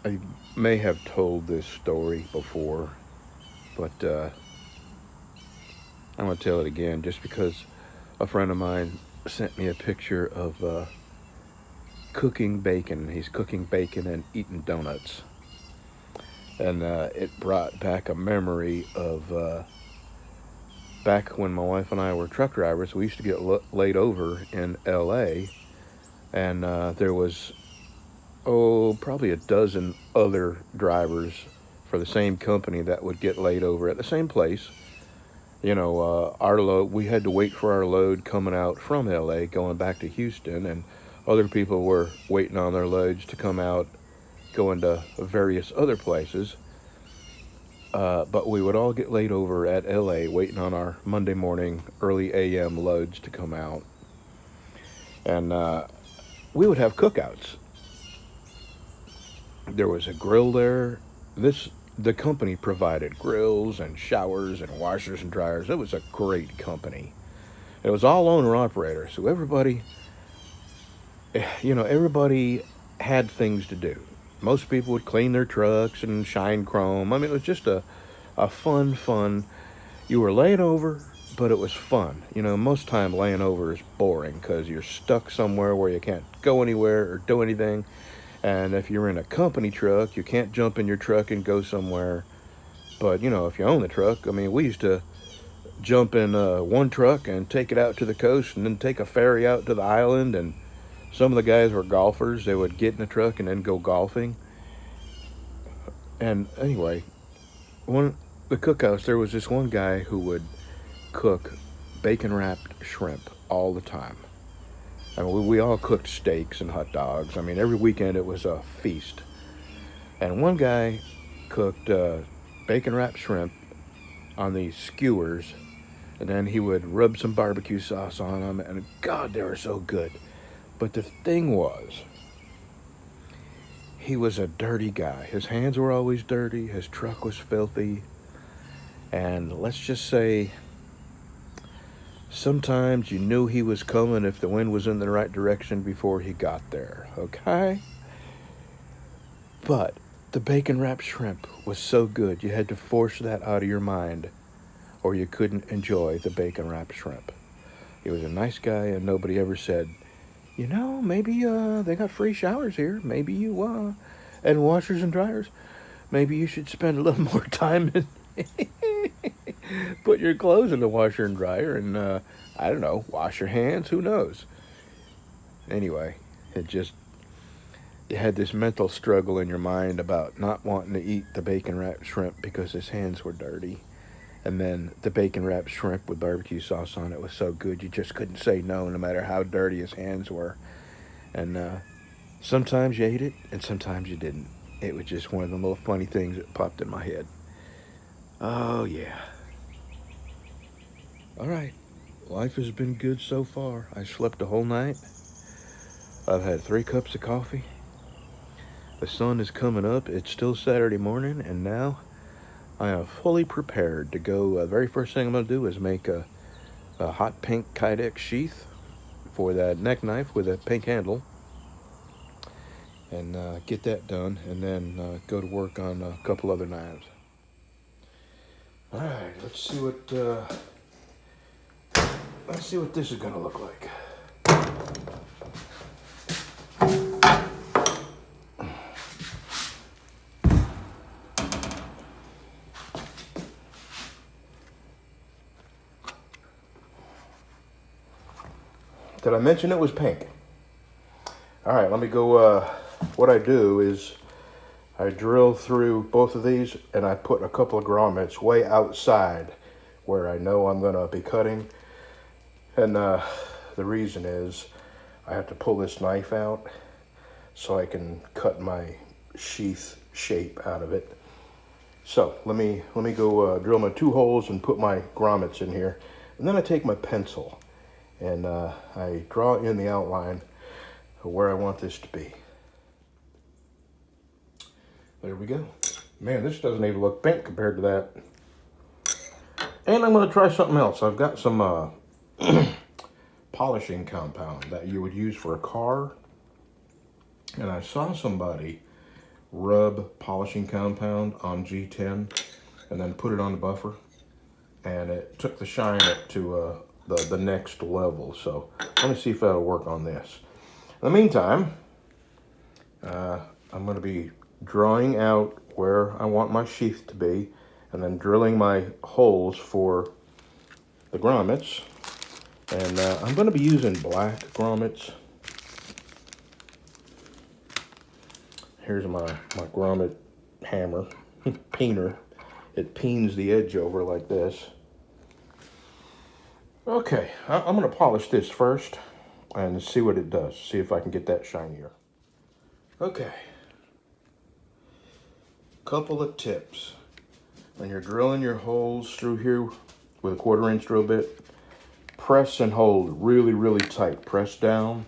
I may have told this story before, but I'm going to tell it again just because a friend of mine sent me a picture of cooking bacon. He's cooking bacon and eating donuts. And it brought back a memory of back when my wife and I were truck drivers. We used to get laid over in LA, and there was, probably a dozen other drivers for the same company that would get laid over at the same place. Our load, we had to wait for our load coming out from LA going back to Houston, and other people were waiting on their loads to come out going to various other places. But we would all get laid over at LA waiting on our Monday morning early AM loads to come out. And we would have cookouts. There was a grill there. The company provided grills and showers and washers and dryers. It was a great company. It was all owner operator, so everybody had things to do. Most people would clean their trucks and shine chrome. I mean, it was just a fun. You were laying over, but it was fun. Most time laying over is boring because you're stuck somewhere where you can't go anywhere or do anything. And if you're in a company truck, you can't jump in your truck and go somewhere. But, if you own the truck, I mean, we used to jump in one truck and take it out to the coast and then take a ferry out to the island. And some of the guys were golfers. They would get in the truck and then go golfing. And anyway, the cookhouse, there was this one guy who would cook bacon wrapped shrimp all the time. I mean, we all cooked steaks and hot dogs. I mean, every weekend it was a feast. And one guy cooked bacon wrapped shrimp on these skewers, and then he would rub some barbecue sauce on them, and God, they were so good. But the thing was, he was a dirty guy. His hands were always dirty, his truck was filthy, and let's just say sometimes you knew he was coming if the wind was in the right direction before he got there, okay? But the bacon wrapped shrimp was so good, you had to force that out of your mind, or you couldn't enjoy the bacon wrapped shrimp. He was a nice guy, and nobody ever said, maybe they got free showers here. Maybe and washers and dryers. Maybe you should spend a little more time and put your clothes in the washer and dryer and, I don't know, wash your hands. Who knows? Anyway, you had this mental struggle in your mind about not wanting to eat the bacon wrapped shrimp because his hands were dirty. And then the bacon wrapped shrimp with barbecue sauce on it was so good you just couldn't say no matter how dirty his hands were. And sometimes you ate it and sometimes you didn't. It was just one of the little funny things that popped in my head. Oh, yeah. All right. Life has been good so far. I slept the whole night. I've had 3 cups of coffee. The sun is coming up. It's still Saturday morning, and now I am fully prepared to go. The very first thing I'm going to do is make a hot pink Kydex sheath for that neck knife with a pink handle, and get that done, and then go to work on a couple other knives. All right, let's see what this is going to look like. Did I mention it was pink? All right, let me go. What I do is I drill through both of these and I put a couple of grommets way outside where I know I'm going to be cutting. And the reason is I have to pull this knife out so I can cut my sheath shape out of it. So let me go drill my 2 holes and put my grommets in here. And then I take my pencil and I draw in the outline of where I want this to be. There we go. Man, this doesn't even look pink compared to that. And I'm going to try something else. I've got some polishing compound that you would use for a car. And I saw somebody rub polishing compound on G10 and then put it on the buffer, and it took the shine up to the next level. So let me see if that'll work on this. In the meantime, I'm going to be drawing out where I want my sheath to be, and then drilling my holes for the grommets. And I'm going to be using black grommets. Here's my grommet hammer, peener. It peens the edge over like this. Okay, I'm going to polish this first and see what it does. See if I can get that shinier. Okay. Couple of tips. When you're drilling your holes through here with a 1/4 inch drill bit, press and hold really, really tight. Press down,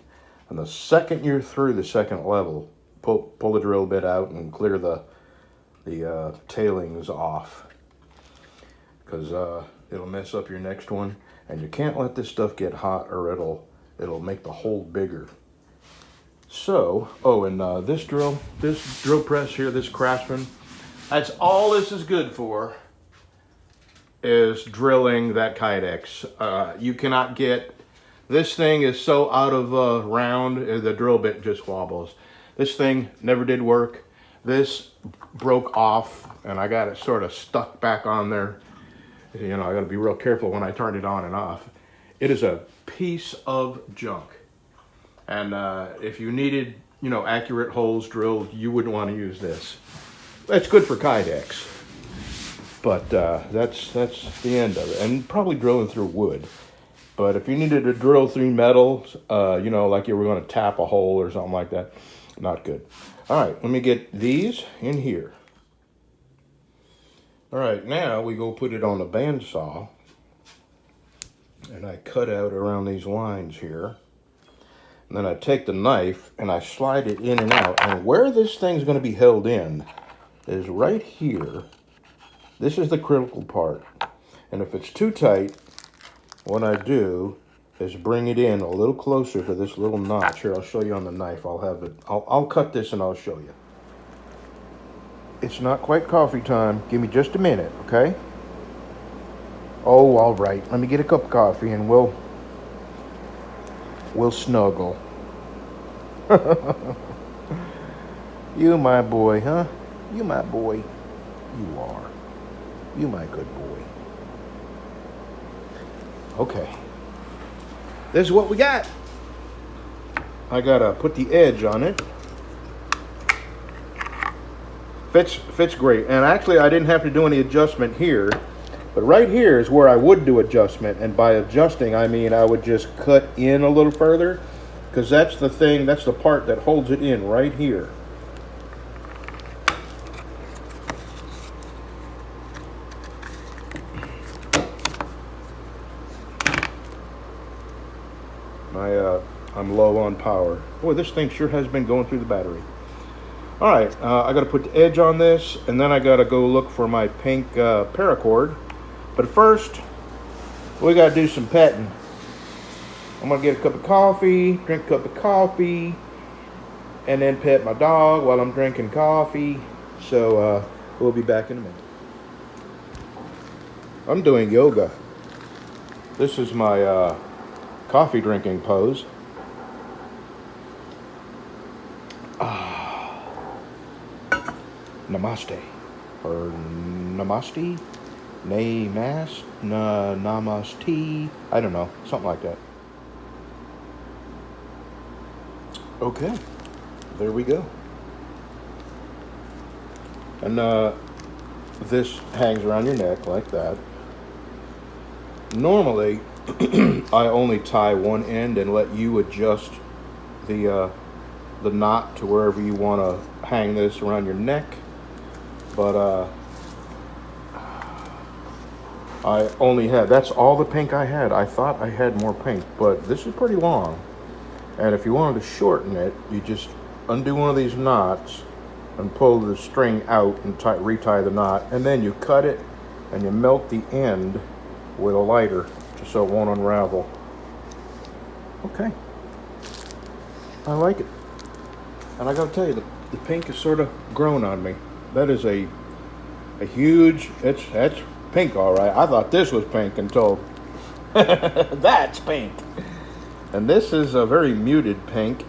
and the second you're through the second level, pull the drill bit out and clear the tailings off, because it'll mess up your next one. And you can't let this stuff get hot, or it'll make the hole bigger. So, and this drill press here, this Craftsman, that's all this is good for, is drilling that Kydex. You cannot get, this thing is so out of round, the drill bit just wobbles. This thing never did work. This broke off, and I got it sort of stuck back on there. You know, I got to be real careful when I turn it on and off. It is a piece of junk. And if you needed, you know, accurate holes drilled, you wouldn't want to use this. That's good for Kydex, but that's the end of it. And probably drilling through wood. But if you needed to drill through metal, you know, like you were going to tap a hole or something like that, not good. All right, let me get these in here. All right, now we go put it on a bandsaw, and I cut out around these lines here. And then I take the knife and I slide it in and out. And where this thing's going to be held in is right here. This is the critical part. And if it's too tight, what I do is bring it in a little closer to this little notch. Here, I'll show you on the knife. I'll cut this and I'll show you. It's not quite coffee time. Give me just a minute, okay? Oh, all right. Let me get a cup of coffee and we'll snuggle. You my boy, huh? You my boy. You are. You my good boy. Okay. This is what we got. I gotta put the edge on it. Fits great. And actually I didn't have to do any adjustment here. But right here is where I would do adjustment. And by adjusting, I mean I would just cut in a little further. Because that's the thing, that's the part that holds it in right here. I'm low on power. Boy, this thing sure has been going through the battery. All right, I got to put the edge on this, and then I got to go look for my pink paracord. But first, we got to do some petting. I'm going to get a cup of coffee, drink a cup of coffee, and then pet my dog while I'm drinking coffee. So we'll be back in a minute. I'm doing yoga. This is my coffee drinking pose. Namaste. Or namaste? Namaste? I don't know. Something like that. Okay. There we go. And this hangs around your neck like that. Normally, I only tie one end and let you adjust the knot to wherever you want to hang this around your neck. But I only had, that's all the pink I had. I thought I had more pink, but this is pretty long. And if you wanted to shorten it, you just undo one of these knots and pull the string out and retie the knot. And then you cut it and you melt the end with a lighter just so it won't unravel. Okay. I like it. And I gotta tell you, the pink has sort of grown on me. That is a huge, that's pink all right. I thought this was pink until that's pink. And this is a very muted pink.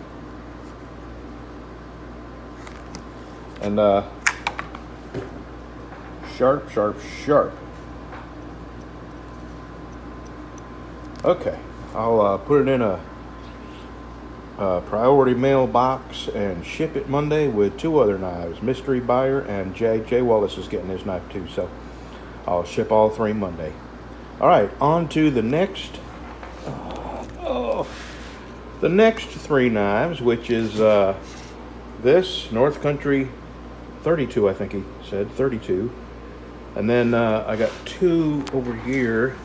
And sharp, sharp, sharp. Okay, I'll put it in a priority mail box and ship it Monday with 2 other knives. Mystery Buyer and Jay Wallace is getting his knife too, so I'll ship all 3 Monday. All right, on to the next. The next 3 knives, which is this North Country 32, I think he said 32, and then I got 2 over here.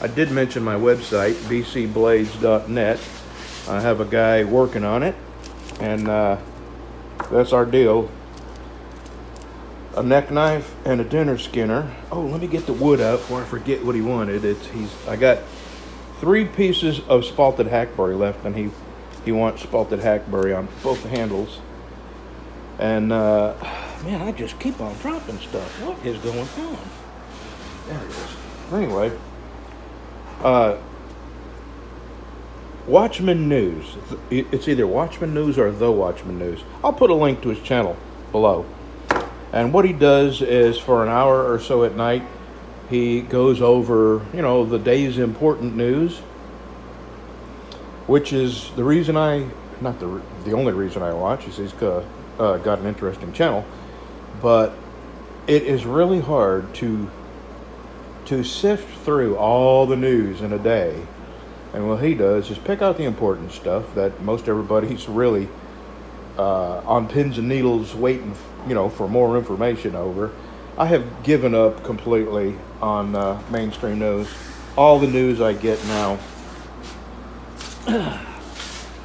I did mention my website, bcblades.net. I have a guy working on it, and that's our deal. A neck knife and a dinner skinner. Oh, let me get the wood out before I forget what he wanted. I got 3 pieces of spalted hackberry left, and he wants spalted hackberry on both the handles. And man, I just keep on dropping stuff. What is going on? There it is. Anyway, Watchman News. It's either Watchman News or The Watchman News. I'll put a link to his channel below. And what he does is, for an hour or so at night, he goes over, the day's important news, which is the reason not the only reason I watch, is he's got an interesting channel, but it is really hard to sift through all the news in a day. And what he does is pick out the important stuff that most everybody's really on pins and needles waiting, for more information over. I have given up completely on mainstream news. All the news I get now,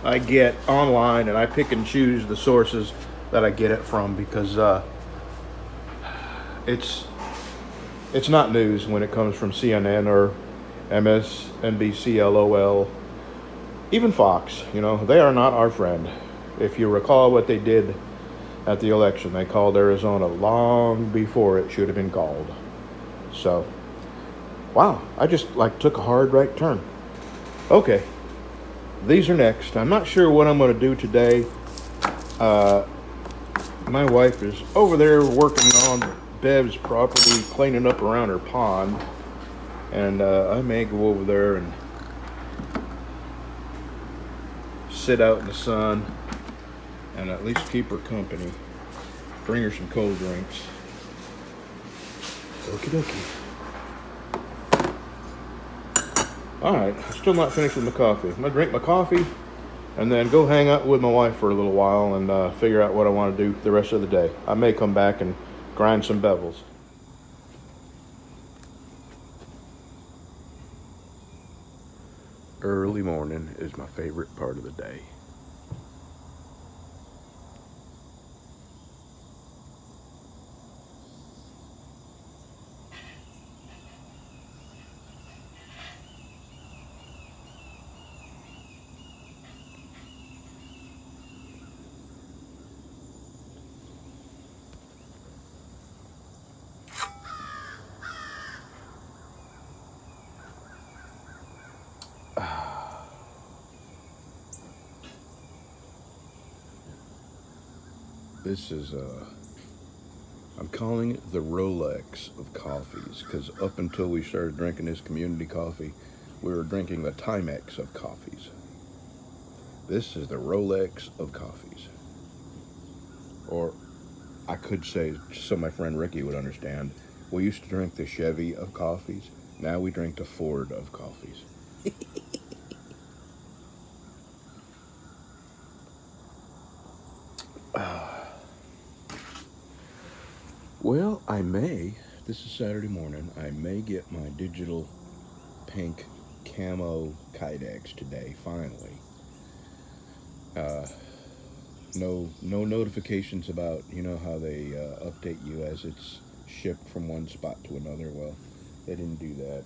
I get online, and I pick and choose the sources that I get it from, because it's not news when it comes from CNN or MSNBC, LOL, even Fox. They are not our friend. If you recall what they did at the election, they called Arizona long before it should have been called. So, wow, I just took a hard right turn. Okay, these are next. I'm not sure what I'm going to do today. My wife is over there working on Bev's property, cleaning up around her pond, and I may go over there and sit out in the sun and at least keep her company. Bring her some cold drinks. Okie dokie. Alright, I'm still not finished with my coffee. I'm going to drink my coffee and then go hang out with my wife for a little while and figure out what I want to do the rest of the day. I may come back and grind some bevels. Early morning is my favorite part of the day. This is, I'm calling it the Rolex of coffees, because up until we started drinking this community coffee, we were drinking the Timex of coffees. This is the Rolex of coffees. Or I could say, so my friend Ricky would understand, we used to drink the Chevy of coffees. Now we drink the Ford of coffees. Well, this is Saturday morning, I may get my digital pink camo Kydex today, finally. No notifications about, how they update you as it's shipped from one spot to another. Well, they didn't do that.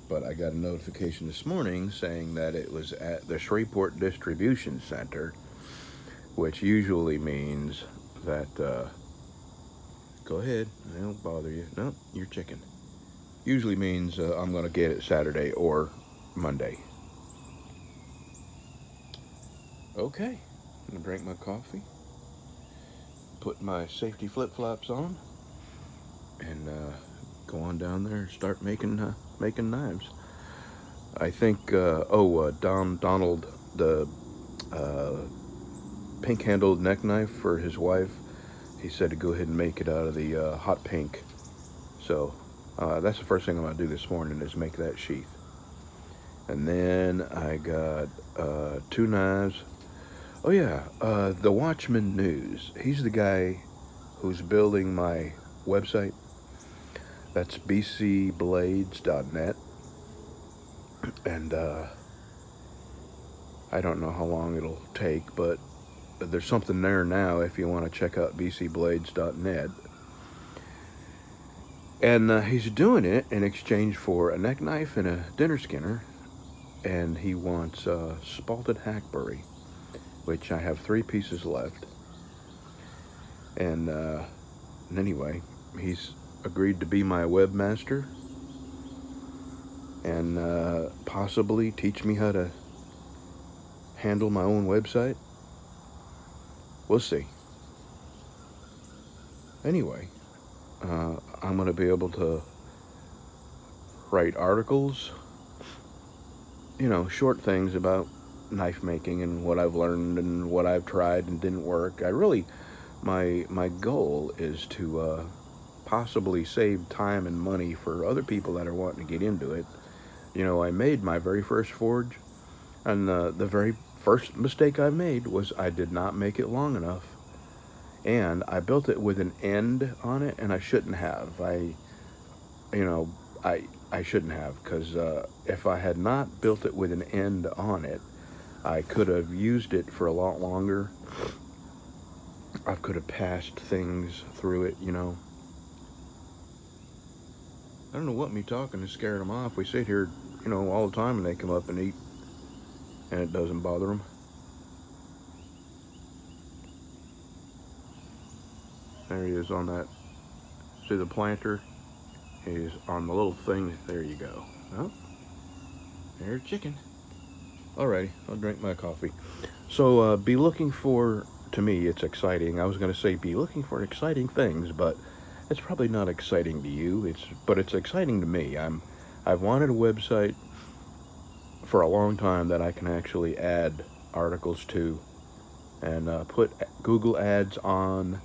But I got a notification this morning saying that it was at the Shreveport Distribution Center, which usually means that, go ahead, I don't bother you. No, you're chicken. Usually means I'm going to get it Saturday or Monday. Okay, I'm going to drink my coffee, put my safety flip-flops on, and go on down there and start making knives. I think, Donald, the pink-handled neck knife for his wife, he said to go ahead and make it out of the hot pink. So that's the first thing I'm going to do this morning is make that sheath. And then I got 2 knives. Oh yeah, the Watchman News. He's the guy who's building my website. That's bcblades.net. And I don't know how long it'll take, but there's something there now if you want to check out bcblades.net. And he's doing it in exchange for a neck knife and a dinner skinner. And he wants spalted hackberry, which I have 3 pieces left. And anyway, he's agreed to be my webmaster and possibly teach me how to handle my own website. We'll see. Anyway, I'm going to be able to write articles, short things about knife making and what I've learned and what I've tried and didn't work. My goal is to possibly save time and money for other people that are wanting to get into it. I made my very first forge, and the very first mistake I made was I did not make it long enough, and I built it with an end on it, and I shouldn't have. I shouldn't have, because if I had not built it with an end on it, I could have used it for a lot longer. I could have passed things through it, I don't know what me talking is scaring them off. We sit here, all the time, and they come up and eat, and it doesn't bother them. There he is on that. See the planter? He's on the little thing. There you go. Oh, there's chicken. Alrighty, I'll drink my coffee. So be looking for, to me, it's exciting. I was going to say be looking for exciting things, but it's probably not exciting to you. But it's exciting to me. I've wanted a website for a long time that I can actually add articles to, and put Google ads on,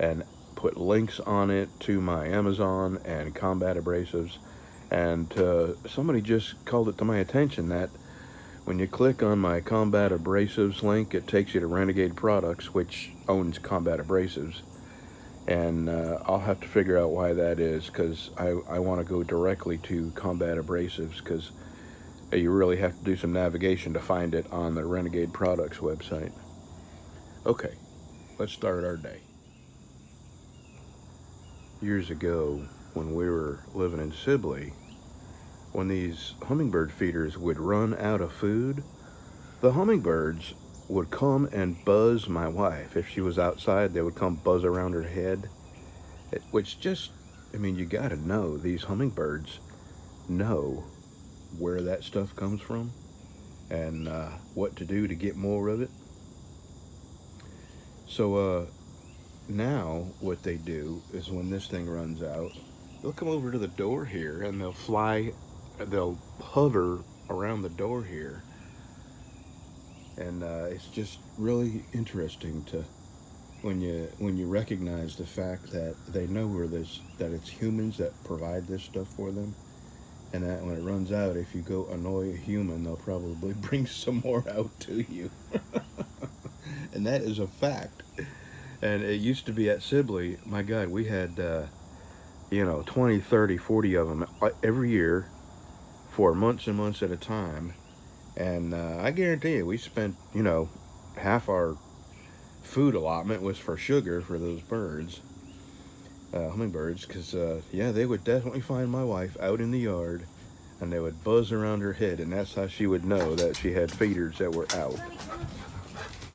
and put links on it to my Amazon and Combat Abrasives. And somebody just called it to my attention that when you click on my Combat Abrasives link, it takes you to Renegade Products, which owns Combat Abrasives. And I'll have to figure out why that is, because I want to go directly to Combat Abrasives, because you really have to do some navigation to find it on the Renegade Products website. Okay, let's start our day. Years ago, when we were living in Sibley, when these hummingbird feeders would run out of food, the hummingbirds would come and buzz my wife. If she was outside, they would come buzz around her head. Which just, you gotta know, these hummingbirds know where that stuff comes from and what to do to get more of it. So now what they do is when this thing runs out, they'll come over to the door here and they'll hover around the door here. And it's just really interesting to when you recognize the fact that they know that it's humans that provide this stuff for them, and that when it runs out, if you go annoy a human, they'll probably bring some more out to you. And that is a fact. And it used to be at Sibley, my God, we had 20, 30, 40 of them every year for months and months at a time. And I guarantee you, we spent, half our food allotment was for sugar for those birds, hummingbirds, because, they would definitely find my wife out in the yard, and they would buzz around her head, and that's how she would know that she had feeders that were out.